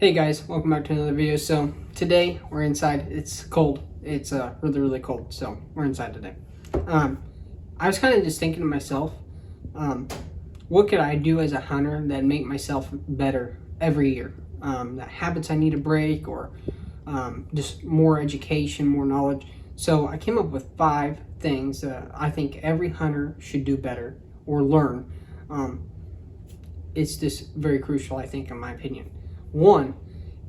Hey guys, welcome back to another video. So today we're inside. It's cold. It's really cold. So we're inside today. I was kind of just thinking to myself, what could I do as a hunter that make myself better every year? The habits I need to break, or just more education, more knowledge. So I came up with 5 things that I think every hunter should do better or learn. It's just very crucial, I think, in my opinion. One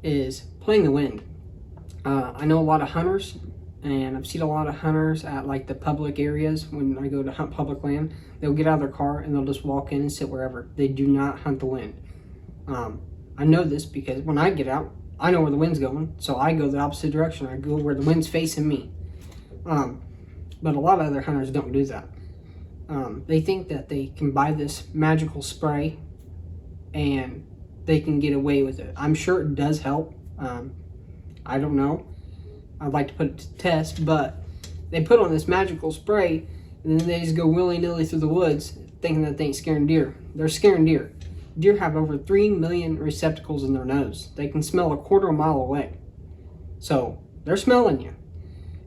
is playing the wind. I know a lot of hunters, and I've seen a lot of hunters at like the public areas. When I go to hunt public land, they'll get out of their car and they'll just walk in and sit wherever. They do not hunt the wind. I know this because when I get out, I know where the wind's going, so I go the opposite direction. I go where the wind's facing me. But a lot of other hunters don't do that. They think that they can buy this magical spray and they can get away with it. I'm sure it does help. I don't know. I'd like to put it to test, but they put on this magical spray and then they just go willy-nilly through the woods thinking that they ain't scaring deer. They're scaring deer. Deer have over 3 million receptacles in their nose. They can smell a quarter of a mile away. So they're smelling you.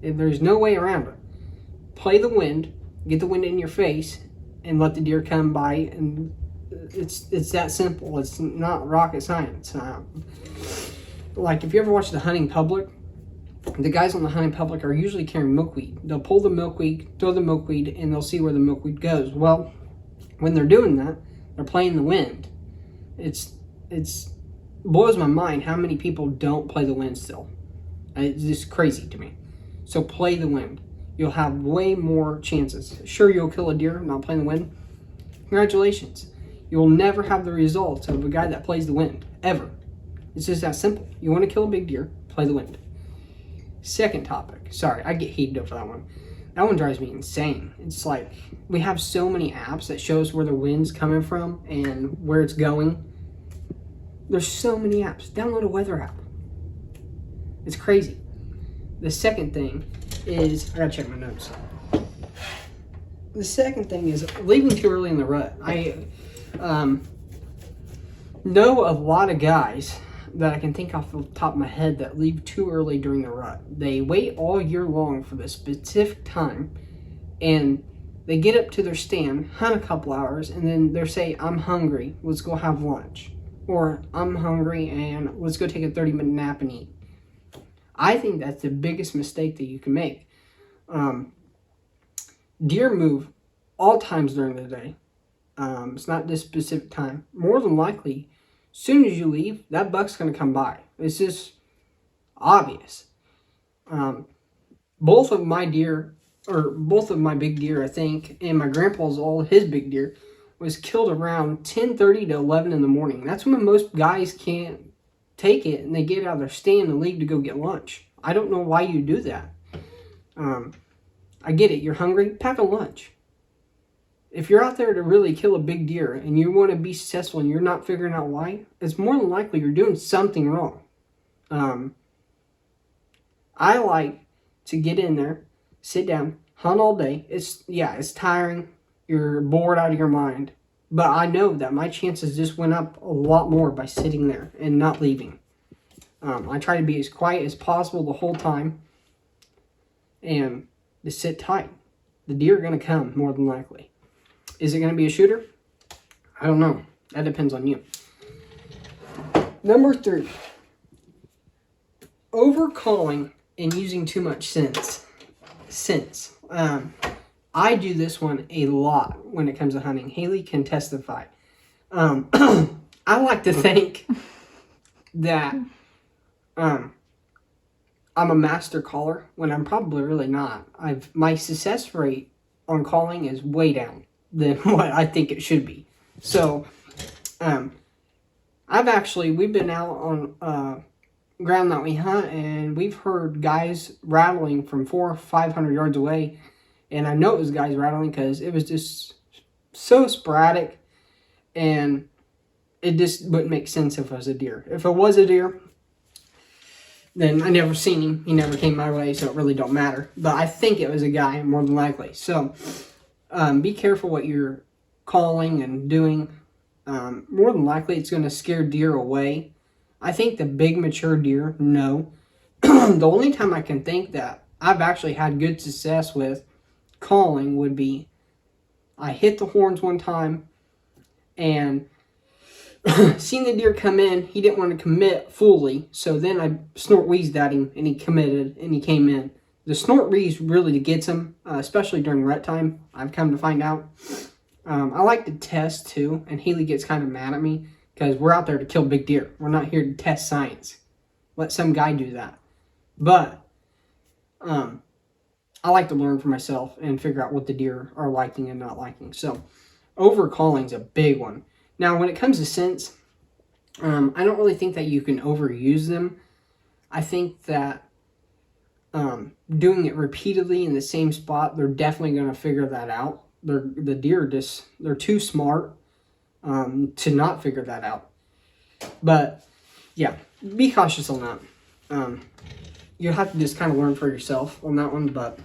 There's no way around it. Play the wind, get the wind in your face, and let the deer come by. And it's that simple. It's not rocket science. Like if you ever watch the hunting public, the guys on the hunting public are usually carrying milkweed. They'll pull the milkweed, throw the milkweed, and they'll see where the milkweed goes. Well, when they're doing that, they're playing the wind. It's blows my mind how many people don't play the wind still. It's just crazy to me. So play the wind. You'll have way more chances. Sure, you'll kill a deer not playing the wind. Congratulations. You will never have the results of a guy that plays the wind, ever. It's just that simple. You want to kill a big deer, play the wind. Second topic. Sorry, I get heated over that one. That one drives me insane. It's like we have so many apps that shows where the wind's coming from and where it's going. There's so many apps. Download a weather app. It's crazy. The second thing is, I gotta check my notes. The second thing is leaving too early in the rut. I know a lot of guys that I can think off the top of my head that leave too early during the rut. They wait all year long for this specific time, and they get up to their stand, hunt a couple hours, and then they say, I'm hungry, let's go have lunch. Or, I'm hungry and let's go take a 30-minute nap and eat. I think that's the biggest mistake that you can make. Deer move all times during the day. It's not this specific time. More than likely, as soon as you leave, that buck's going to come by. It's just obvious. Both of my big deer, I think, and my grandpa's all his big deer, was killed around 10:30 to 11 in the morning. That's when most guys can't take it and they get out of their stand and leave to go get lunch. I don't know why you do that. I get it. You're hungry. Pack a lunch. If you're out there to really kill a big deer and you want to be successful and you're not figuring out why, it's more than likely you're doing something wrong. I like to get in there, sit down, hunt all day. It's tiring. You're bored out of your mind. But I know that my chances just went up a lot more by sitting there and not leaving. I try to be as quiet as possible the whole time and just sit tight. The deer are going to come more than likely. Is it going to be a shooter? I don't know. That depends on you. Number 3. Overcalling and using too much sense. I do this one a lot when it comes to hunting. Haley can testify. I like to think that I'm a master caller when I'm probably really not. My success rate on calling is way down than what I think it should be. So, we've been out on ground that we hunt, and we've heard guys rattling from 400 or 500 yards away, and I know it was guys rattling because it was just so sporadic, and it just wouldn't make sense if it was a deer. If it was a deer, then I never seen him. He never came my way, so it really don't matter. But I think it was a guy, more than likely. So, be careful what you're calling and doing. More than likely, it's going to scare deer away. I think the big mature deer, no. The only time I can think that I've actually had good success with calling would be I hit the horns one time and seen the deer come in. He didn't want to commit fully, so then I snort wheezed at him and he committed and he came in. The snort wheeze really gets him, especially during rut time. I've come to find out. I like to test too, and Haley gets kind of mad at me because we're out there to kill big deer. We're not here to test science. Let some guy do that. But I like to learn for myself and figure out what the deer are liking and not liking. So overcalling is a big one. Now, when it comes to scents, I don't really think that you can overuse them. I think that doing it repeatedly in the same spot, they're definitely going to figure that out. The deer they're too smart to not figure that out. But yeah, be cautious on that. You'll have to just kind of learn for yourself on that one. But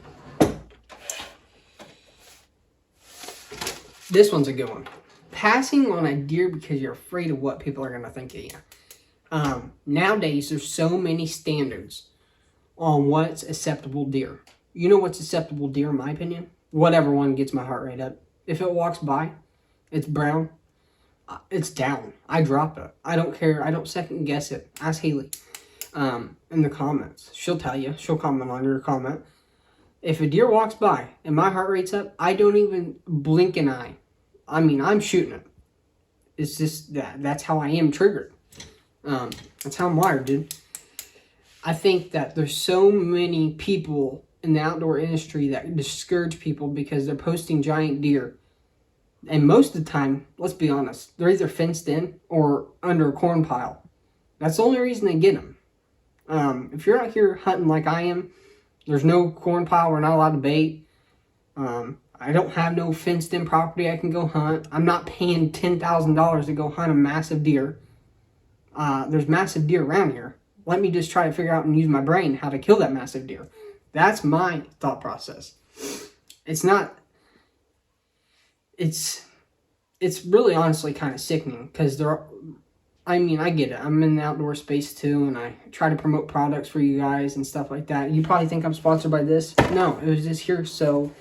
this one's a good one. Passing on a deer because you're afraid of what people are going to think of you. Nowadays, there's so many standards on what's acceptable deer. You know what's acceptable deer, in my opinion? Whatever one gets my heart rate up. If it walks by, it's brown, it's down. I drop it. I don't care. I don't second guess it. Ask Haley in the comments. She'll tell you. She'll comment on your comment. If a deer walks by and my heart rate's up, I don't even blink an eye. I mean, I'm shooting it. It's just that's how I am triggered. That's how I'm wired, dude. I think that there's so many people in the outdoor industry that discourage people because they're posting giant deer. And most of the time, let's be honest, they're either fenced in or under a corn pile. That's the only reason they get them. If you're out here hunting like I am, there's no corn pile, we're not allowed to bait. I don't have no fenced in property I can go hunt. I'm not paying $10,000 to go hunt a massive deer. There's massive deer around here. Let me just try to figure out and use my brain how to kill that massive deer. That's my thought process. It's not... It's really honestly kind of sickening because I mean, I get it. I'm in the outdoor space too, and I try to promote products for you guys and stuff like that. You probably think I'm sponsored by this. No, it was just here so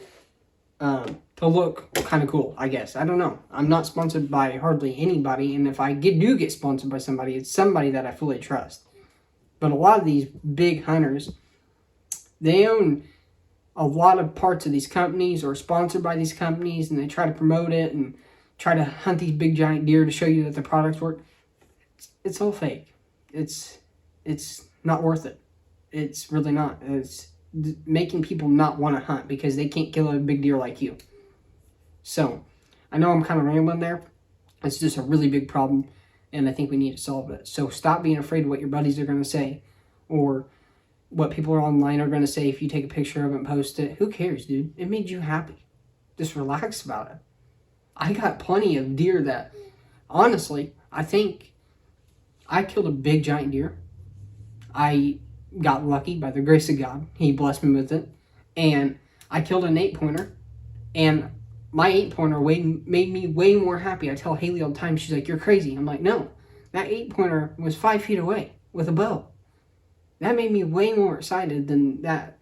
to look kind of cool, I guess. I don't know. I'm not sponsored by hardly anybody, and if I do get sponsored by somebody, it's somebody that I fully trust. But a lot of these big hunters, they own a lot of parts of these companies or sponsored by these companies, and they try to promote it and try to hunt these big giant deer to show you that the products work. It's all fake. It's not worth it. It's really not. It's making people not want to hunt because they can't kill a big deer like you. So, I know I'm kind of rambling there. It's just a really big problem, and I think we need to solve it. So stop being afraid of what your buddies are going to say or what people online are going to say if you take a picture of it and post it. Who cares, dude? It made you happy. Just relax about it. I got plenty of deer that, honestly, I think I killed a big giant deer. I got lucky by the grace of God. He blessed me with it. And I killed an 8-pointer. And my 8-pointer made me way more happy. I tell Haley all the time, she's like, you're crazy. I'm like, no. That 8-pointer was 5 feet away with a bow. That made me way more excited than that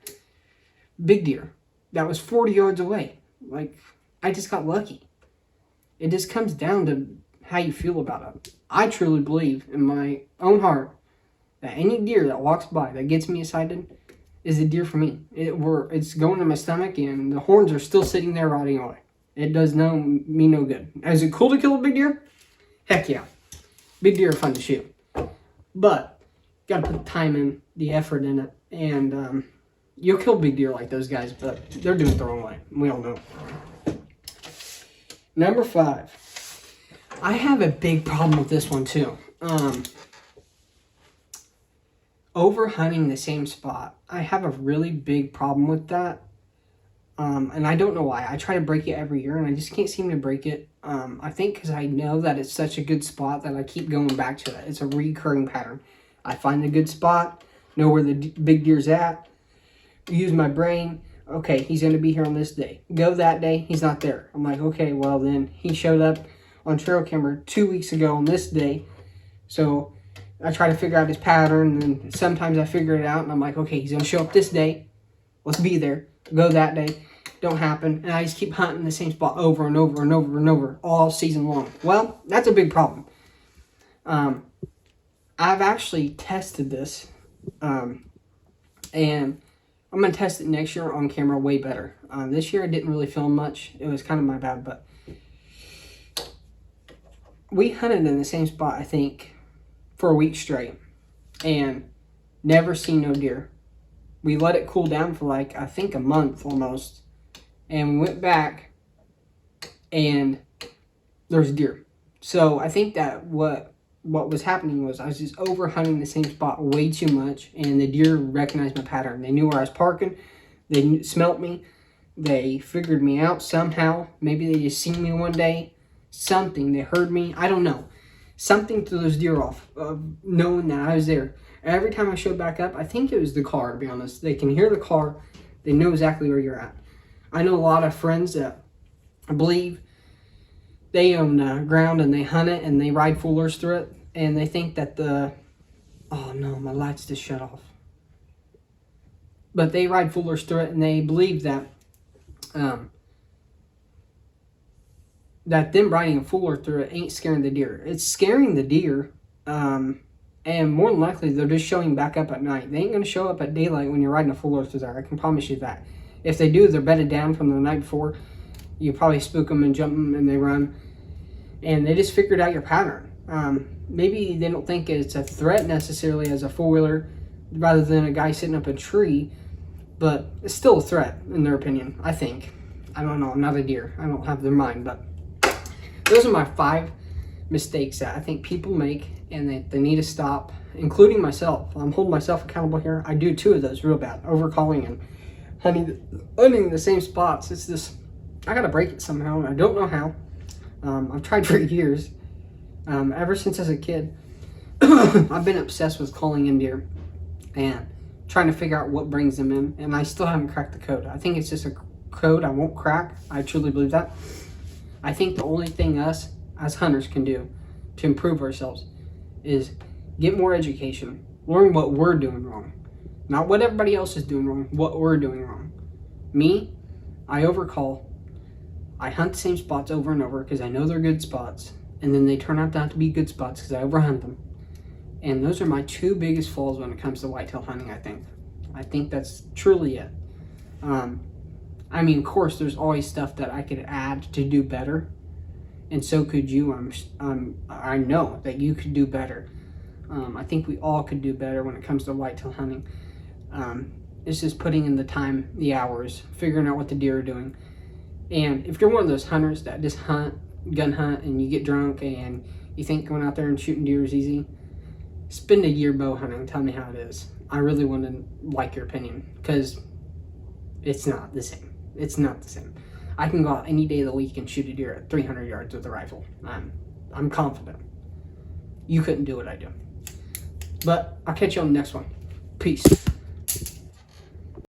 big deer that was 40 yards away. Like, I just got lucky. It just comes down to how you feel about it. I truly believe in my own heart that any deer that walks by that gets me excited is a deer for me. It's going to my stomach and the horns are still sitting there rotting away. It does me no good. Is it cool to kill a big deer? Heck yeah. Big deer are fun to shoot. But got to put the time in, the effort in it, and you'll kill big deer like those guys, but they're doing it the wrong way. We all know. Number 5. I have a big problem with this one too. Over hunting the same spot. I have a really big problem with that. And I don't know why. I try to break it every year and I just can't seem to break it. I think because I know that it's such a good spot that I keep going back to it. It's a recurring pattern. I find a good spot, know where the big deer's at, use my brain. Okay, he's going to be here on this day. Go that day, he's not there. I'm like, okay, well then, he showed up on trail camera 2 weeks ago on this day. So I try to figure out his pattern, and sometimes I figure it out, and I'm like, okay, he's going to show up this day. Let's be there. Go that day. Don't happen. And I just keep hunting the same spot over and over and over and over all season long. Well, that's a big problem. I've actually tested this, and I'm going to test it next year on camera way better. This year I didn't really film much. It was kind of my bad, but we hunted in the same spot, I think, for a week straight, and never seen no deer. We let it cool down for like, I think, a month almost, and we went back, and there's deer. So I think that what was happening was I was just over hunting the same spot way too much, and the deer recognized my pattern. They knew where I was parking. They smelt me. They figured me out somehow. Maybe they just seen me one day. Something. They heard me. I don't know. Something threw those deer off, knowing that I was there. Every time I showed back up, I think it was the car, to be honest. They can hear the car. They know exactly where you're at. I know a lot of friends that I believe they own ground and they hunt it and they ride foolers through it. And they think that oh no, my lights just shut off. But they ride foolers through it, and they believe that that them riding a fooler through it ain't scaring the deer. It's scaring the deer, and more than likely they're just showing back up at night. They ain't going to show up at daylight when you're riding a fooler through there. I can promise you that. If they do, they're bedded down from the night before. You probably spook them and jump them and they run. And they just figured out your pattern. Maybe they don't think it's a threat necessarily as a four-wheeler rather than a guy sitting up a tree, but it's still a threat in their opinion, I think. I don't know, I'm not a deer. I don't have their mind, but those are my 5 mistakes that I think people make and they need to stop, including myself. I'm holding myself accountable here. I do 2 of those real bad, overcalling and hunting the same spots. It's just, I gotta break it somehow, and I don't know how. I've tried for years. Ever since as a kid, I've been obsessed with calling in deer and trying to figure out what brings them in, and I still haven't cracked the code. I think it's just a code I won't crack. I truly believe that. I think the only thing us as hunters can do to improve ourselves is get more education, learn what we're doing wrong, not what everybody else is doing wrong, what we're doing wrong. Me, I overcall. I hunt the same spots over and over because I know they're good spots, and then they turn out not to be good spots because I overhunt them. And those are my 2 biggest flaws when it comes to whitetail hunting, I think. I think that's truly it. I mean, of course, there's always stuff that I could add to do better, and so could you. I know that you could do better. I think we all could do better when it comes to whitetail hunting. It's just putting in the time, the hours, figuring out what the deer are doing. And if you're one of those hunters that just gun hunt, and you get drunk and you think going out there and shooting deer is easy, spend a year bow hunting and tell me how it is. I really want to like your opinion, because it's not the same. It's not the same. I can go out any day of the week and shoot a deer at 300 yards with a rifle. I'm confident. You couldn't do what I do. But I'll catch you on the next one. Peace.